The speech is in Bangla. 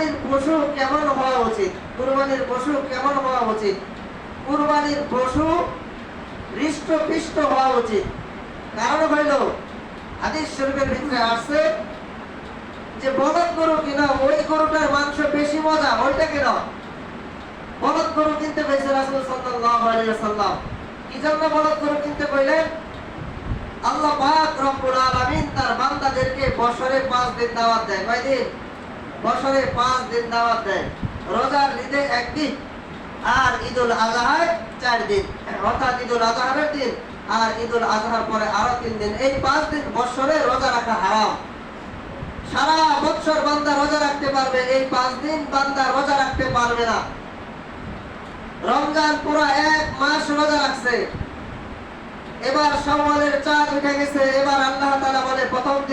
কুরবানির পশু কেমন হওয়া উচিত? কুরবানির পশু কেমন হওয়া উচিত? কুরবানির পশু হৃষ্টপুষ্ট হওয়া উচিত। কারণ হইল হাদিস শরীফের ভিতরে আসছে যে বলদ গরু কিনা ওই গরুটার মাংস বেশি মজা, ওইটা কিনা বলদ গরু কিনতে পেয়েছে রাসূল সাল্লাল্লাহু আলাইহি ওয়াসাল্লাম। কি জন্য বলদ গরু কিনতে কইলেন? আল্লাহ পাক রব্বুল আলামিন তার বান্দাদেরকে বছরে 5 দিন দাওয়াত দেয়। কয় দিন? বছরে 5 দিন দাওয়াত দেয়। রোজার ঈদে 1 দিন আর ঈদুল আযহায় 4 দিন, অর্থাৎ ঈদুল আযহার দিন আর ঈদুল আযহার পরে আরো 3 দিন। এই 5 দিন বছরে রোজা রাখা হারাম। সারা বছর বান্দা রোজা রাখতে পারবে, এই 5 দিন বান্দা রোজা রাখতে পারবে না। রমজান পুরো 1 মাস রোজা রাখছে, এবার শাওয়ালের চাঁদ উঠে গেছে, এবার আল্লাহ তাআলা বলে প্রথম দিন